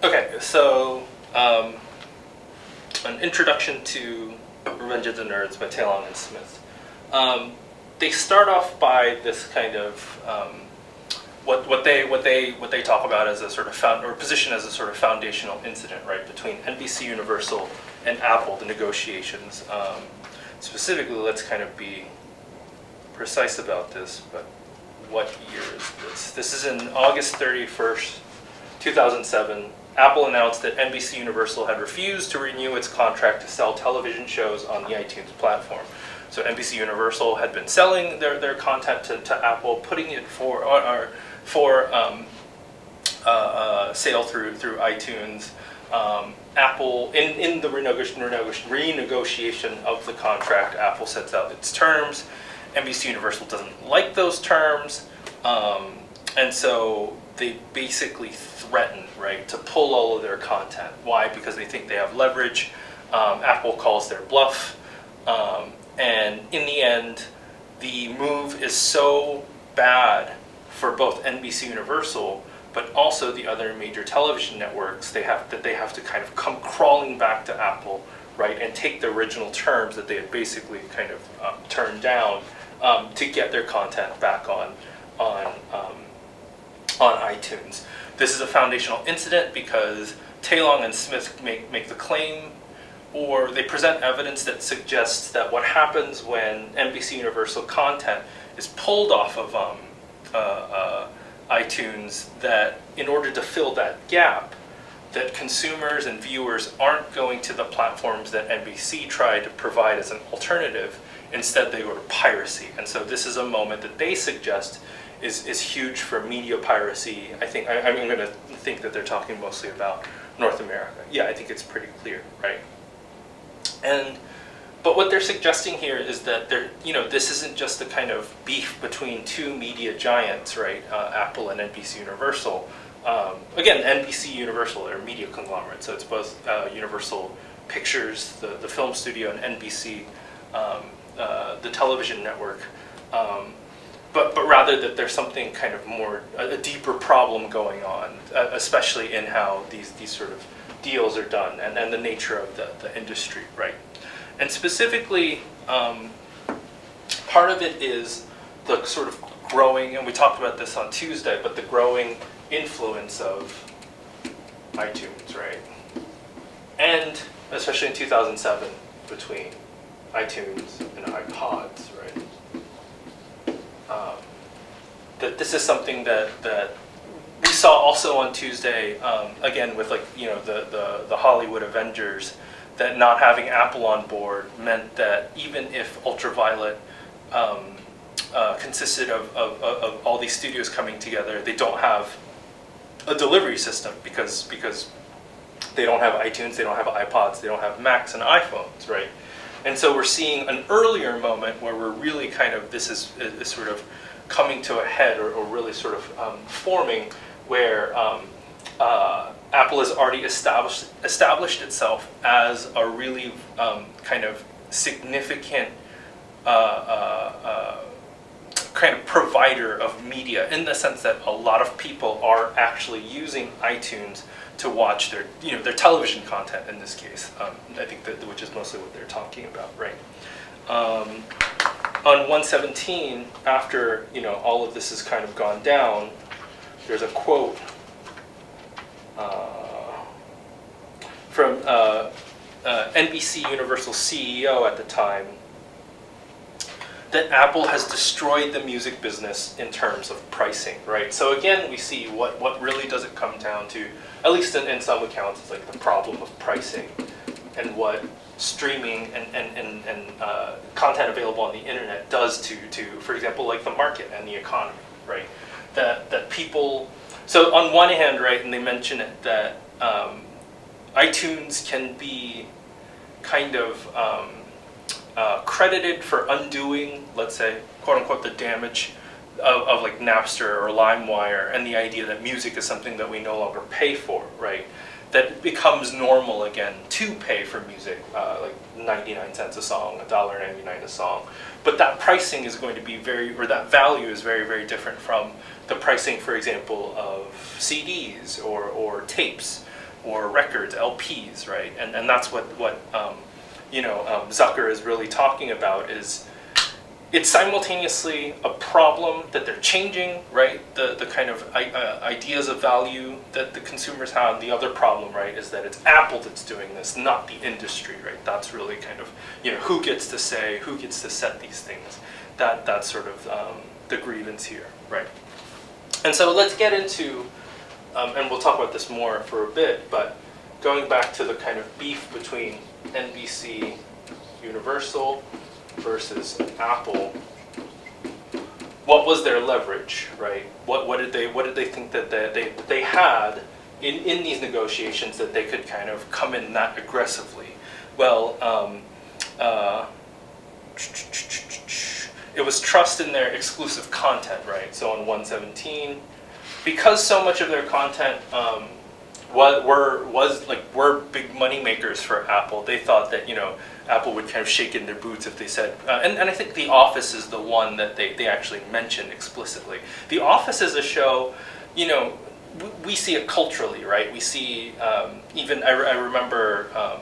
Okay, so an introduction to Revenge of the Nerds by Taylor and Smith. They start off by this kind of what they talk about as a sort of position as a sort of foundational incident, right, between NBC Universal and Apple, the negotiations. Specifically, let's kind of be precise about this, but what year is this? This is in August 31st, 2007. Apple announced that NBC Universal had refused to renew its contract to sell television shows on the iTunes platform. So NBC Universal had been selling their content to Apple, putting it for sale through iTunes. Apple, in the renegotiation of the contract, Apple sets out its terms. NBC Universal doesn't like those terms, and so they basically threaten, right, to pull all of their content. Why? Because they think they have leverage. Apple calls their bluff, and in the end, the move is so bad for both NBC Universal, but also the other major television networks. They have to kind of come crawling back to Apple, right, and take the original terms that they had basically kind of turned down to get their content back on iTunes. This is a foundational incident because Taylor and Smith make the claim, or they present evidence that suggests that what happens when NBC Universal content is pulled off of iTunes, that in order to fill that gap, that consumers and viewers aren't going to the platforms that NBC tried to provide as an alternative. Instead, they go to piracy. And so this is a moment that they suggest is huge for media piracy. I'm going to think that they're talking mostly about North America. Yeah, I think it's pretty clear, right? But what they're suggesting here is that this isn't just a kind of beef between two media giants, right? Apple and NBC Universal. Again, NBC Universal, they're a media conglomerate, so it's both Universal Pictures, the film studio, and NBC, the television network. But rather that there's something kind of more, a deeper problem going on, especially in how these sort of deals are done and the nature of the industry, right? And specifically, part of it is the sort of growing, and we talked about this on Tuesday, but the growing influence of iTunes, right? And especially in 2007, between iTunes and iPods, right? That this is something that we saw also on Tuesday, again with the Hollywood Avengers, that not having Apple on board meant that even if Ultraviolet consisted of all these studios coming together, they don't have a delivery system because they don't have iTunes, they don't have iPods, they don't have Macs and iPhones, right? And so we're seeing an earlier moment where we're really kind of, this is sort of coming to a head or really sort of forming, where Apple has already established itself as a really kind of significant kind of provider of media, in the sense that a lot of people are actually using iTunes to watch their television content in this case. I think which is mostly what they're talking about, right? On 117, after all of this has kind of gone down, there's a quote from NBC Universal CEO at the time, that Apple has destroyed the music business in terms of pricing, right? So again, we see what really does it come down to, at least in some accounts, it's like the problem of pricing and what streaming and content available on the internet does to, for example, like the market and the economy, right? That people, so on one hand, right, and they mention it, that iTunes can be kind of credited for undoing, let's say, quote unquote, the damage of like Napster or LimeWire, and the idea that music is something that we no longer pay for, right? That it becomes normal again to pay for music, like 99 cents a song, $1.99 a song. But that pricing is going to be that value is very, very different from the pricing, for example, of CDs or tapes. or records, LPs, right? And that's what Zucker is really talking about. Is it's simultaneously a problem that they're changing, right? The kind of ideas of value that the consumers have. The other problem, right, is that it's Apple that's doing this, not the industry, right? That's really kind of, who gets to say, who gets to set these things. That's sort of the grievance here, right? And so let's get into, and we'll talk about this more for a bit, but going back to the kind of beef between NBC Universal versus Apple, what was their leverage, right? What did they think that they had in these negotiations that they could kind of come in that aggressively? Well, it was trust in their exclusive content, right? So on 117, because so much of their content were big money makers for Apple, they thought that Apple would kind of shake in their boots if they said, and I think The Office is the one that they actually mentioned explicitly. The Office is a show, we see it culturally, right? We see, even, I remember,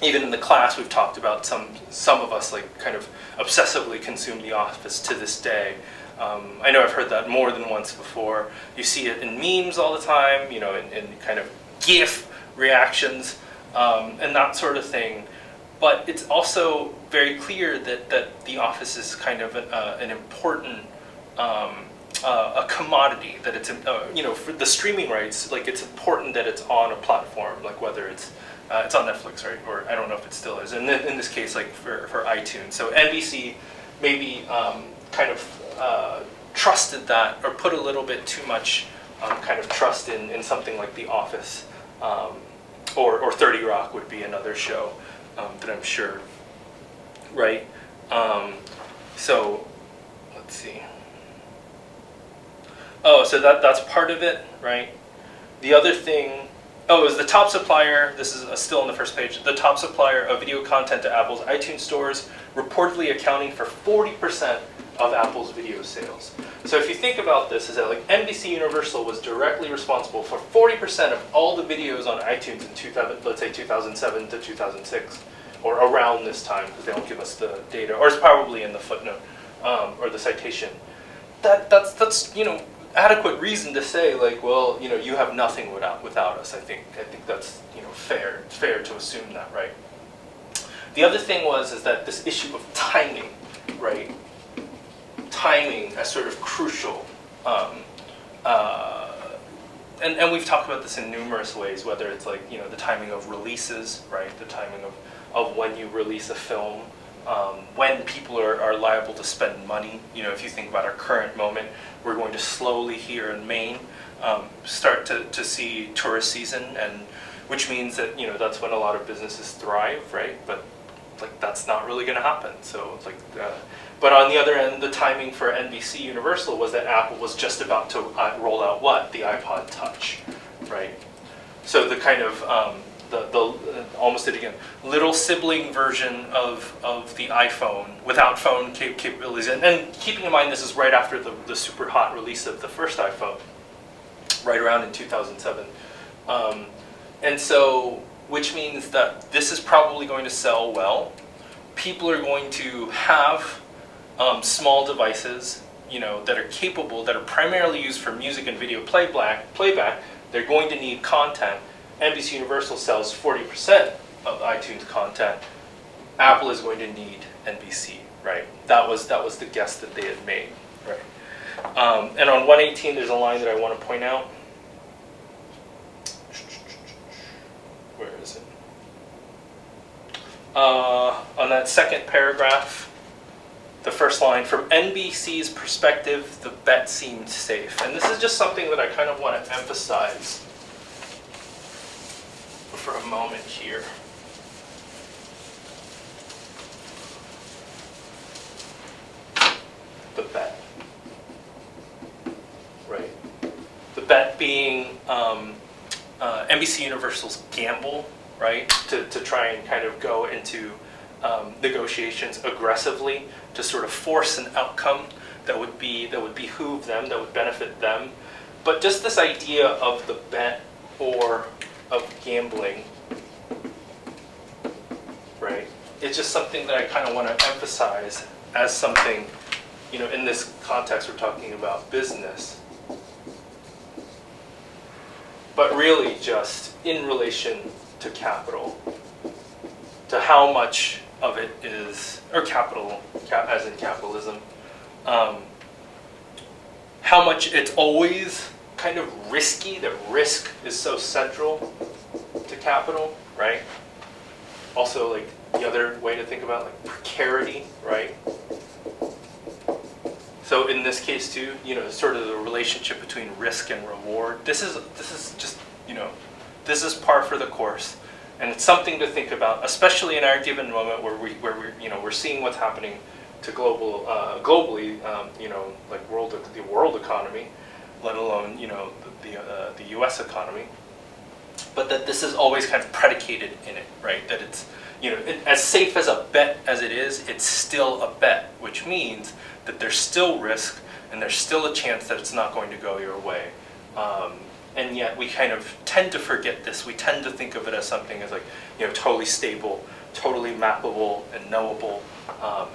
even in the class we've talked about some of us kind of obsessively consume The Office to this day. I know I've heard that more than once before. You see it in memes all the time, in kind of GIF reactions, and that sort of thing. But it's also very clear that The Office is kind of an important a commodity, that it's for the streaming rights, it's important that it's on a platform, whether it's on Netflix, right, or I don't know if it still is, and in this case for iTunes. So NBC maybe kind of trusted that, or put a little bit too much kind of trust in something like The Office, or 30 Rock would be another show that I'm sure, right? So let's see. Oh, so that's part of it, right? The other thing, it was the top supplier, this is still on the first page, the top supplier of video content to Apple's iTunes stores, reportedly accounting for 40% of Apple's video sales. So if you think about this, is that NBC Universal was directly responsible for 40% of all the videos on iTunes in 2007 to 2006, or around this time, because they don't give us the data, or it's probably in the footnote, or the citation. That's adequate reason to say, you have nothing without us. I think that's fair. It's fair to assume that, right? The other thing is that this issue of timing, right? Timing as sort of crucial, and we've talked about this in numerous ways, whether it's the timing of releases, right? The timing of when you release a film, when people are liable to spend money. If you think about our current moment, we're going to slowly here in Maine start to see tourist season, and which means that that's when a lot of businesses thrive, right? But that's not really going to happen. So but on the other end, the timing for NBC Universal was that Apple was just about to roll out the iPod Touch, right? So the kind of the almost did again, little sibling version of the iPhone without phone capabilities, and keeping in mind this is right after the super hot release of the first iPhone, right around in 2007, and so which means that this is probably going to sell well. People are going to have small devices, that are capable, that are primarily used for music and video playback. They're going to need content. NBC Universal sells 40% of iTunes content. Apple is going to need NBC, right? That was the guess that they had made, right? And on 118, there's a line that I want to point out. Where is it? On that second paragraph, the first line, from NBC's perspective, the bet seemed safe. And this is just something that I kind of want to emphasize for a moment here. The bet, right? The bet being NBC Universal's gamble, right? To try and kind of go into negotiations aggressively to sort of force an outcome that would behoove them, that would benefit them. But just this idea of the bet or of gambling, right? It's just something that I kind of want to emphasize as something, in this context we're talking about business, but really just in relation to capital, to how much of it is, or capital, as in capitalism, how much it's always kind of risky, that risk is so central to capital, right? Also, like, the other way to think about, like, precarity, right? So in this case too, sort of the relationship between risk and reward. This is just, this is par for the course, and it's something to think about, especially in our given moment where we're seeing what's happening to globally, like the world economy, let alone the U.S. economy. But that this is always kind of predicated in it, right? That it's as safe as a bet as it is, it's still a bet, which means that there's still risk and there's still a chance that it's not going to go your way. And yet we kind of tend to forget this. We tend to think of it as something as like, totally stable, totally mappable and knowable,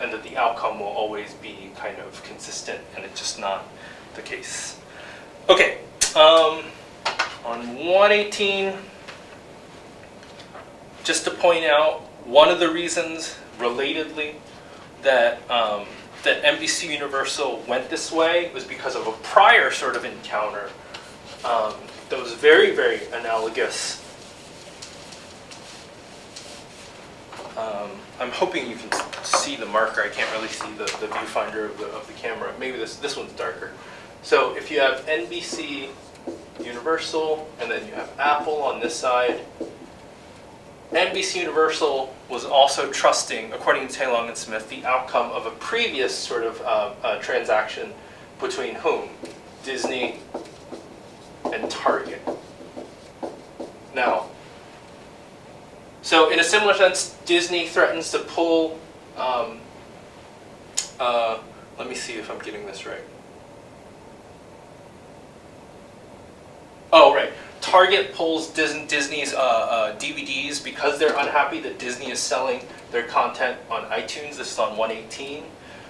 and that the outcome will always be kind of consistent, and it's just not the case. Okay, on 118, just to point out, one of the reasons, relatedly, that that NBC Universal went this way was because of a prior sort of encounter that was very, very analogous. I'm hoping you can see the marker. I can't really see the viewfinder of the camera. Maybe this one's darker. So if you have NBC Universal and then you have Apple on this side, NBC Universal was also trusting, according to Taylong and Smith, the outcome of a previous sort of transaction between whom? Disney and Target. Now, so in a similar sense, Disney threatens to pull, let me see if I'm getting this right. Oh, right. Target pulls Disney's DVDs because they're unhappy that Disney is selling their content on iTunes. This is on 118.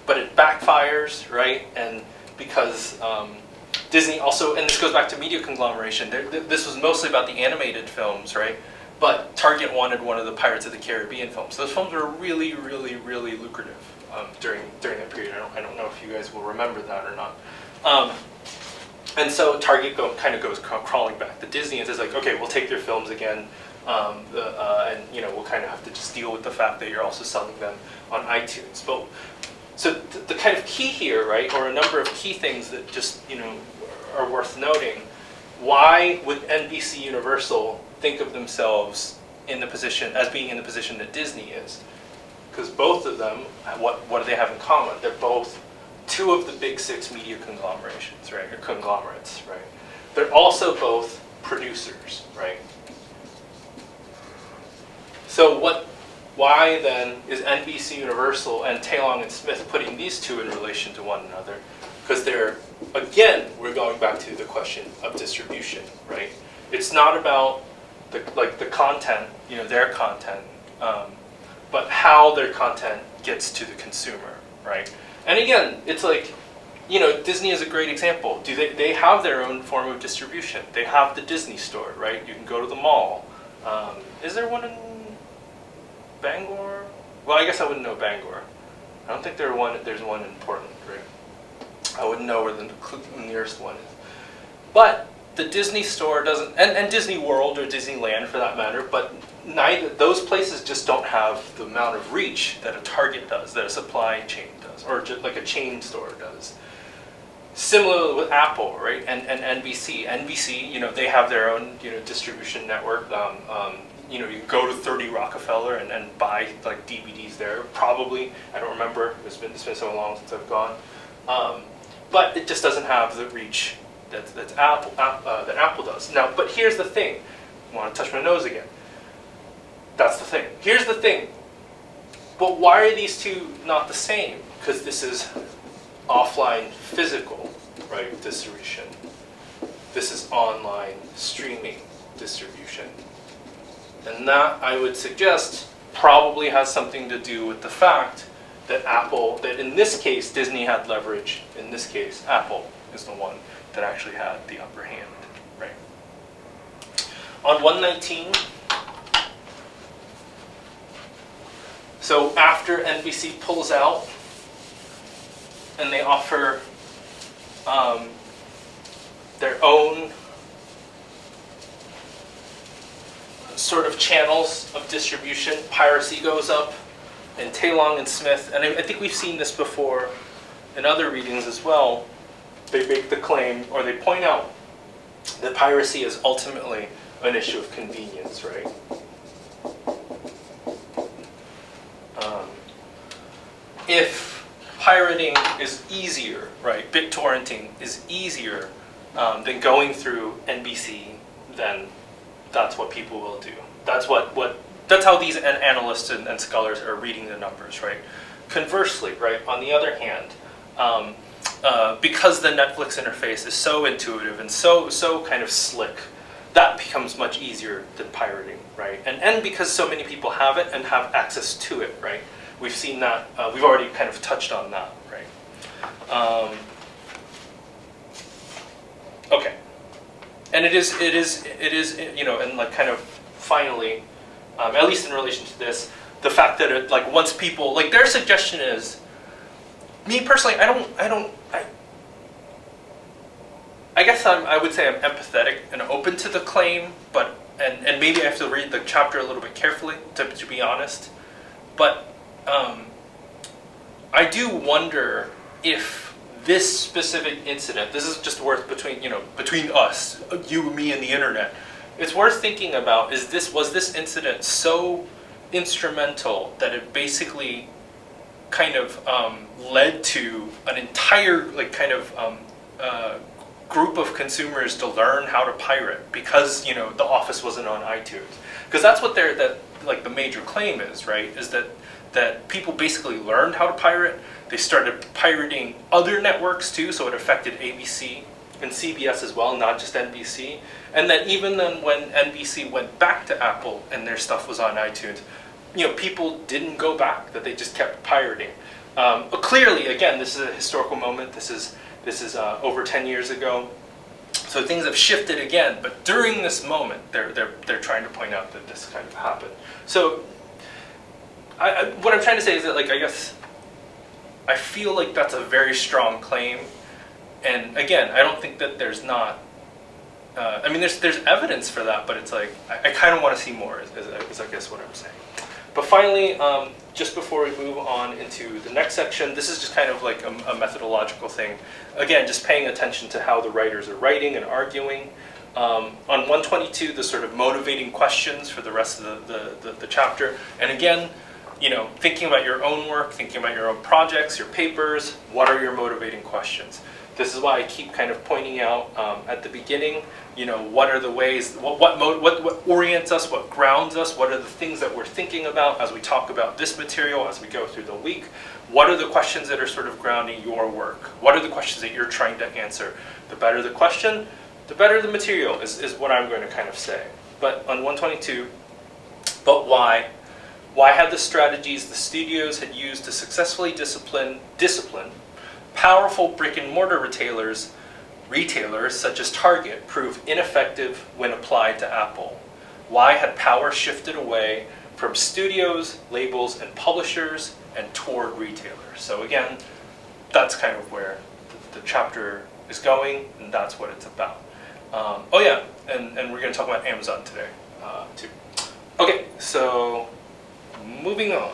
But it backfires, right? And because Disney also, and this goes back to media conglomeration, this was mostly about the animated films, right? But Target wanted one of the Pirates of the Caribbean films. Those films were really, really, really lucrative during that period. I don't know if you guys will remember that or not. And so Target kind of goes crawling back to Disney and says, like, okay, we'll take their films again, and we'll kind of have to just deal with the fact that you're also selling them on iTunes. But so the kind of key here, right, or a number of key things that just are worth noting. Why would NBC Universal think of themselves in the position as being in the position that Disney is? Because both of them, what do they have in common? They're both two of the big six media conglomerations, right? Or conglomerates, right? They're also both producers, right? So why then is NBC Universal and Taylong and Smith putting these two in relation to one another? Because we're going back to the question of distribution, right? It's not about the content, their content, but how their content gets to the consumer, right? And again, it's like, Disney is a great example. They have their own form of distribution. They have the Disney store, right? You can go to the mall. Is there one in Bangor? Well, I guess I wouldn't know Bangor. I don't think there's one in Portland, right? I wouldn't know where the nearest one is. But the Disney store doesn't, and Disney World or Disneyland for that matter, but those places just don't have the amount of reach that a Target does, that a supply chain does, or just like a chain store does. Similarly with Apple, right, and NBC. NBC, they have their own, distribution network. You can go to 30 Rockefeller and buy like DVDs there. Probably, I don't remember. It's been so long since I've gone. But it just doesn't have the reach that Apple does. Now, but here's the thing. I want to touch my nose again. That's the thing. Here's the thing. But why are these two not the same? Because this is offline physical, right, distribution. This is online streaming, distribution. And that, I would suggest, probably has something to do with the fact that Apple, that in this case, Disney had leverage. In this case, Apple is the one that actually had the upper hand, right? On 119, so after NBC pulls out and they offer their own sort of channels of distribution, piracy goes up, and Taylong and Smith, and I think we've seen this before in other readings as well, they make the claim, or they point out, that piracy is ultimately an issue of convenience, right? If pirating is easier, right, BitTorrenting is easier than going through NBC, then that's what people will do. That's that's how these analysts and scholars are reading the numbers, right? Conversely, right, on the other hand, because the Netflix interface is so intuitive and so kind of slick, that becomes much easier than pirating, right? And because so many people have it and have access to it, right? We've seen that, we've already kind of touched on that, right? Okay. And it is, you know, and like kind of finally, at least in relation to this, the fact that it, like once people, like their suggestion is, me personally, I guess I would say I'm empathetic and open to the claim, but, and maybe I have to read the chapter a little bit carefully to be honest, but I do wonder if this specific incident, this is just worth between us, you, me, and the internet, it's worth thinking about, was this incident so instrumental that it basically kind of led to an entire group of consumers to learn how to pirate because the Office wasn't on iTunes, because that's what the major claim is, right? Is that people basically learned how to pirate. They started pirating other networks too, so it affected ABC and CBS as well, not just NBC. And that even then, when NBC went back to Apple and their stuff was on iTunes, people didn't go back; that they just kept pirating. Clearly, again, this is a historical moment. This is over 10 years ago, so things have shifted again. But during this moment, they're trying to point out that this kind of happened. So, what I'm trying to say is that, I guess, I feel like that's a very strong claim. And again, I don't think that there's not. There's evidence for that, but it's like I kind of want to see more. Is I guess what I'm saying. But finally, just before we move on into the next section, this is just kind of like a methodological thing. Again, just paying attention to how the writers are writing and arguing. On 122, the sort of motivating questions for the rest of the chapter. And again, thinking about your own work, thinking about your own projects, your papers, what are your motivating questions? This is why I keep kind of pointing out at the beginning, what are the ways, what orients us, what grounds us, what are the things that we're thinking about as we talk about this material, as we go through the week. What are the questions that are sort of grounding your work? What are the questions that you're trying to answer? The better the question, the better the material is what I'm going to kind of say. But on 122, but why? Why had the strategies the studios had used to successfully discipline powerful brick-and-mortar retailers such as Target prove ineffective when applied to Apple? Why had power shifted away from studios, labels, and publishers and toward retailers? So again, that's kind of where the chapter is going, and that's what it's about. And we're going to talk about Amazon today, too. Okay, so moving on.